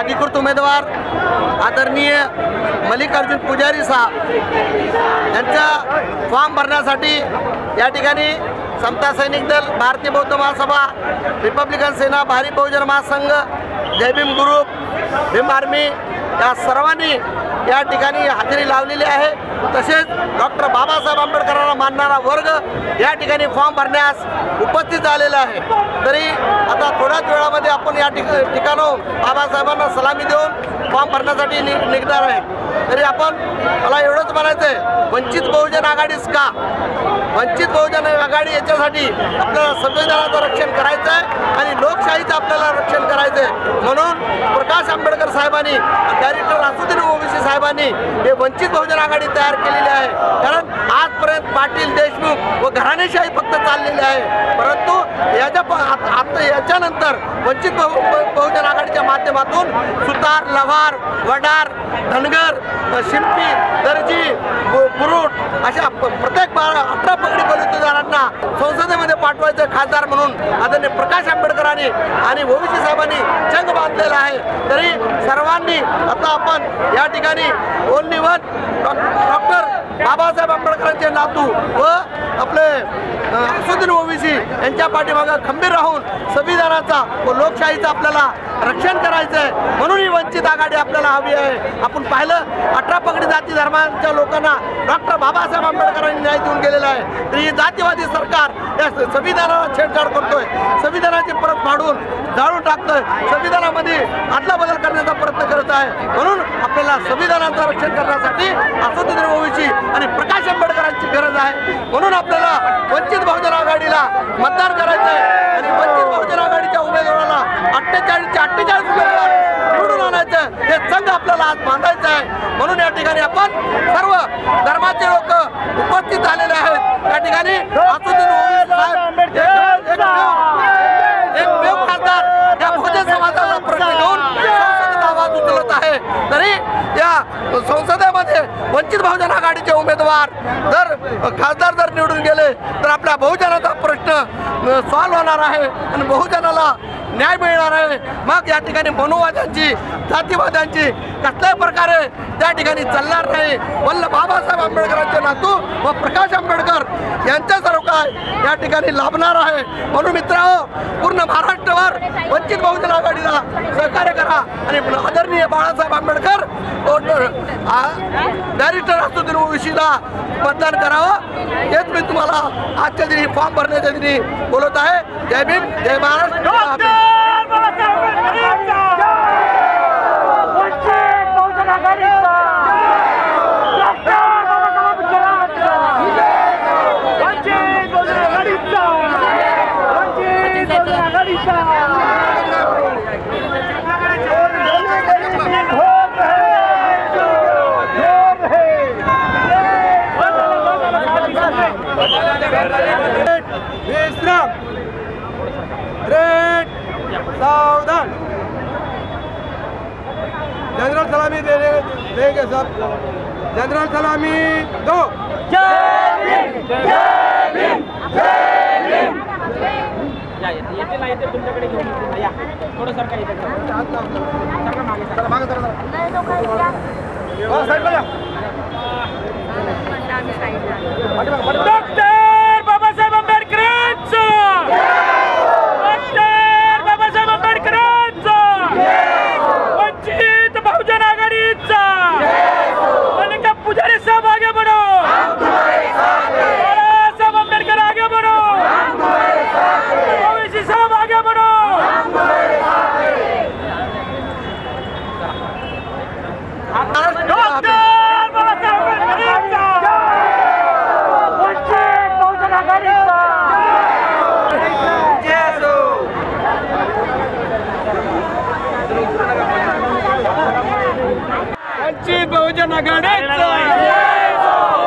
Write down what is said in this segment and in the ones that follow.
अधिकृत उमेदवार आदरणीय मल्लिकार्जुन पुजारी साहब यांचा फॉर्म भरण्यासाठी या ठिकाणी समता सैनिक दल, भारतीय बौद्ध महासभा, रिपब्लिकन सेना, भारी बहुजन महासंघ, जय भीम ग्रुप, भीम आर्मी या सर्वांनी या ठिकाणी हजेरी लावलेली आहे। तसेच डॉक्टर बाबासाहेब आंबेडकरांना मानणारा वर्ग या ठिकाणी फॉर्म भरण्यास उपस्थित झालेला आहे। तरी आता थोड्याच वेळामध्ये आपण या ठिकाणाहून बाबासाहेबांना सलामी देऊन फॉर्म भरण्यासाठी निघणार आहे। तरी आपण मला एवढंच म्हणायचं आहे, वंचित बहुजन आघाडीच का? वंचित बहुजन आघाडी याच्यासाठी आपल्याला संविधानाचं रक्षण करायचं आहे आणि लोकशाहीचं आपल्याला रक्षण करायचं आहे। म्हणून प्रकाश आंबेडकर साहेबांनी, डायरेक्टर रासुद्दीन ओवैसी साहेबांनी हे वंचित बहुजन आघाडी तयार केलेली आहे। कारण आजपर्यंत पाटील, देशमुख व घराणेशाही फक्त चाललेली आहे, परंतु याच्यानंतर वंचित बहुजन आघाडीच्या माध्यमातून सुतार, लव्हार, वडार, धनगर, शिंपी, दर्जी, बुरुट अशा प्रत्येक 18 पगडी बलुतेदारांना संसदेमध्ये पाठवायचं खासदार म्हणून आदरणीय प्रकाश आंबेडकरांनी आणि ओवैसी साहेबांनी जंग बांधलेला आहे। तरी सर्वांनी आता आपण या ठिकाणी ओनली वन डॉक्टर बाबासाहेब आंबेडकरांचे नातू व आपले रासुद्दीन ओवैसी यांच्या पाठीमागे खंबीर राहून संविधानाचा व लोकशाहीचा आपल्याला रक्षण करायचं आहे। म्हणून ही वंचित आघाडी आपल्याला हवी आहे। आपण पाहिलं 18 पगडी जाती धर्मांच्या लोकांना डॉक्टर बाबासाहेब आंबेडकरांनी न्याय देऊन गेलेला आहे। तर ही जातीवादी सरकार या संविधानाला छेडछाड करतोय, संविधानाची परत फाडून जाळून टाकतोय, संविधानामध्ये अदलाबदल करण्याचा प्रयत्न करत आहे। म्हणून आपल्याला संविधानाचं रक्षण करण्यासाठी रासुद्दीन ओवैसी आणि प्रकाश आंबेडकरांची गरज आहे। म्हणून आपल्याला वंचित बहुजन आघाडीला मतदान करायचं आहे आणि वंचित बहुजन आघाडीच्या उमेदवाराला 48 उमेदवार निवडून आणायचं, हे संघ आपल्याला आज बांधायचं आहे। म्हणून या ठिकाणी आपण सर्व धर्माचे लोक उपस्थित झालेले आहेत। या ठिकाणी रासुद्दीन ओवैसी साहेब एक खासदार या बहुजन समाजाचा प्रश्न घेऊन संसदेत आवाज उचलत आहे। तरी या संसदेमध्ये वंचित बहुजन आघाडीचे उमेदवार खासदार जर निवडून गेले तर आपल्या बहुजनाचा प्रश्न सॉल्व्ह होणार आहे आणि बहुजनाला न्याय मिळणार आहे। मग या ठिकाणी मनोवाद्यांची, जातीवाद्यांची कसल्याही प्रकारे त्या ठिकाणी चालणार नाही। वल्लभ बाबासाहेब आंबेडकरांचे नातू व प्रकाश आंबेडकर यांच्या सर्व काय या ठिकाणी लाभणार आहे। म्हणून मित्रांनो, पूर्ण महाराष्ट्रावर वंचित बहुजन आघाडीला सहकार्य करा आणि आदरणीय बाळासाहेब आंबेडकर डायरेक्टर रासुद्दीन ओवैसीला मतदान करावं। हेच मी तुम्हाला आजच्या दिनी फॉर्म भरण्याच्या दिनी बोलत आहे। जय भीम, जय महाराष्ट्र। सावधान, जनरल सलामी देंगे सब। जनरल सलामी दो। जय भीम, जय भीम, जय भीम। येते तुमच्याकडे घेऊन या थोडं सरकार येते मागे डॉक्टर बाबासाहेब आंबेडकरांचा, डॉक्टर बाबासाहेब आंबेडकरांचा, वंचित बहुजन आघाडीचा मल्लिका पुजारी साहब आगे बढ़ो, बाबासाहेब आंबेडकर आगे बढ़ो, ओवैसी साहब आगे बढ़ो। वंचित बहुजन आघाडीचा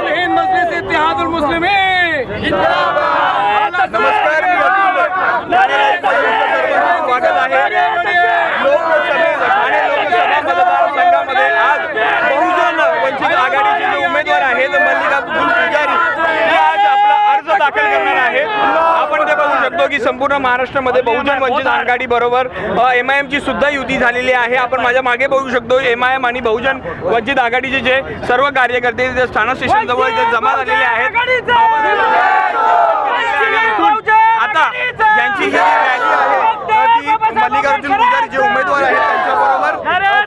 हिंद मजलिस इत्तेहादुल मुस्लिमीन जिंदाबाद। नमस्कार, स्वागत आहे। मतदारसंघामध्ये आज बहुजन वंचित आघाडीचे जे उमेदवार आहेत मल्लिकार्जुन पुजारी हे आज आपला अर्ज दाखल करणार आहेत। आपण ते बघू शकतो बोललो की संपूर्ण महाराष्ट्रामध्ये बहुजन वंचित आघाडी बरोबर MIM ची सुद्धा युती झालेली आहे। आपण माझ्या मागे बघू शकतो MIM आणि बहुजन वंचित आघाडीचे जे सर्व कार्यकर्ते स्थाना स्टेशन जवळ जमा झालेले आहेत। आता यांची जी रॅली आहे ती मल्लिकार्जुन पुजारी जे उमेदवार आहेत त्यांच्याबरोबर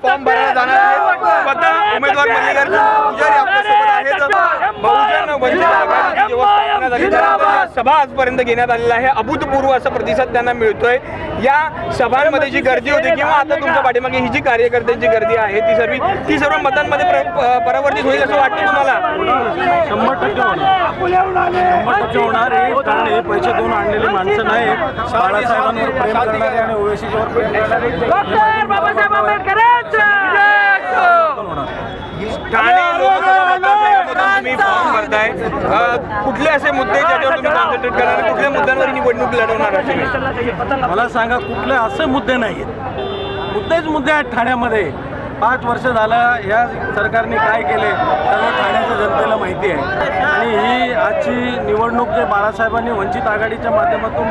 फॉर्म भरायला जाणार आहेत। स्वतः उमेदवार मल्लिकार्जुन पुजारी आपल्यासोबत आहेत। बहुजन वंचित आघाडीची जेव्हा स्थापना झाली त्यानंतर सभा आजपर्यंत घेण्यात आलेला आहे। अभूतपूर्व असा प्रतिसाद त्यांना मिळतोय। या सभांमध्ये जी गर्दी होती किंवा आता तुमच्या पाठीमागे ही जी कार्यकर्त्यांची गर्दी आहे ती सर्व मतांमध्ये परावर्तित होईल असं वाटतं तुम्हाला? 100% होणार आहे, कारण हे पैसे देऊन आणलेली माणसं नाही। बाळासाहेबांवर प्रेम करणारे आणि ओवेसीवर प्रेम करणारे ठाणे लोकसभा मतदारसंघामधून तुम्ही फॉर्म भरताय, कुठले असे मुद्दे ज्याच्यावर तुम्ही कॉन्सन्ट्रेट करणार, कुठल्या मुद्द्यांवर निवडणूक लढवणार आहात? मला सांगा, कुठले असे मुद्दे नाही आहेत? मुद्दे आहेत ठाण्यामध्ये। 5 वर्ष झालं या सरकारने काय केले सर्व ठाण्याच्या जनतेला माहिती आहे। आणि ही आजची निवडणूक जे बाळासाहेबांनी वंचित आघाडीच्या माध्यमातून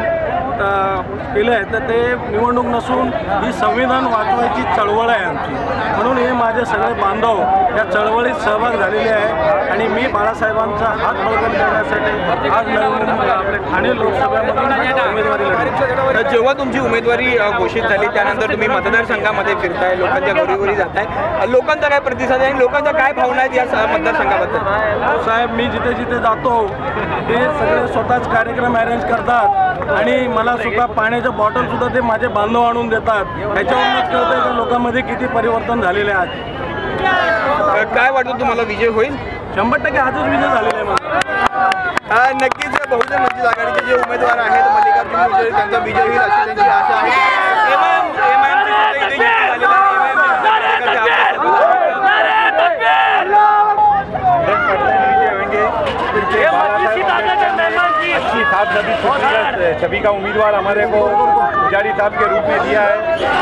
केलं आहे तर ते निवडणूक नसून ही संविधान वाचवायची चळवळ आहे आमची। म्हणून हे माझे सगळे बांधव या चळवळीत सहभाग झालेले आहे आणि मी बाळासाहेबांचा हात बळकट करण्यासाठी आज नवी आपल्या ठाणे लोकसभेमधून उमेदवारी लढली। जेव्हा तुमची उमेदवारी घोषित झाली त्यानंतर तुम्ही मतदारसंघामध्ये फिरताय, लोकांच्या घरोघरी जाताय, लोकांचा काय प्रतिसाद आहे आणि लोकांच्या काय भावना आहेत या मतदारसंघाबद्दल? साहेब, मी जिथे जिथे जातो ते सगळे स्वतःच कार्यक्रम अरेंज करतात आणि मला सुद्धा पाण्याच्या बॉटल सुद्धा ते माझे बांधव आणून देतात। त्याच्यावरूनच कळतंय की लोकांमध्ये किती परिवर्तन झालेले आहे। काय वाटतं तुम्हाला विजय होईल? 100% आजच विजय झालेला आहे मला। नक्कीच बहुजन वंचित आघाडीचे जे उमेदवार आहेत मल्लिकार्जुन पुजारी त्यांचा विजय होईल अशी त्यांची आशा अच्छी साथ छवि का उम्मीदवार हमारे को पुजारी साहब के रूप में दिया है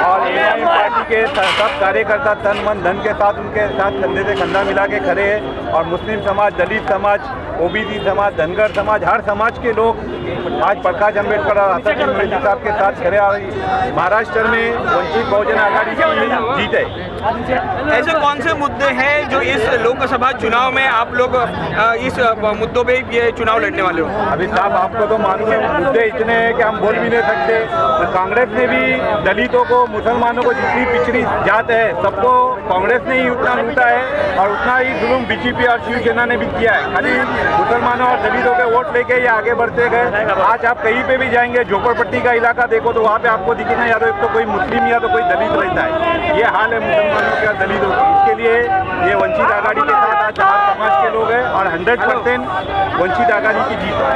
और MIM पार्टी के सब कार्यकर्ता तन मन धन के साथ उनके साथ कंधे से कंधा मिला के खड़े हैं और मुस्लिम समाज, दलित समाज, OBC समाज, धनगर समाज, हर समाज के लोग आज प्रकाश अम्बेडकर और असदुद्दीन ओवैसी साहब के साथ खड़े और महाराष्ट्र में वंचित बहुजन आघाड़ी की जीत है। ऐसे कौन से मुद्दे हैं जो इस लोकसभा चुनाव में आप लोग इस मुद्दों पे ये चुनाव लड़ने वाले हो? अभी साहब आपको तो मालूम है मुद्दे इतने हैं कि हम बोल भी नहीं सकते। तो कांग्रेस ने भी दलितों को, मुसलमानों को, जितनी पिछड़ी जात है सबको कांग्रेस ने ही उतना लूटा है और उतना ही जुल्म BJP और शिवसेना ने भी किया है। खाली मुसलमानों और दलितों के वोट लेके ये आगे बढ़ते गए। आज आप कहीं पे भी जाएंगे, झोपड़पट्टी का इलाका देखो तो वहाँ पे आपको दिखेगा या तो एक तो कोई मुस्लिम या तो कोई दलित रहता है। ये हाल है मुसलमानों के और दलितों का। इसके लिए ये वंचित आघाड़ी के साथ आज हर समाज के लोग हैं और 100% वंचित आघाड़ी की जीत है।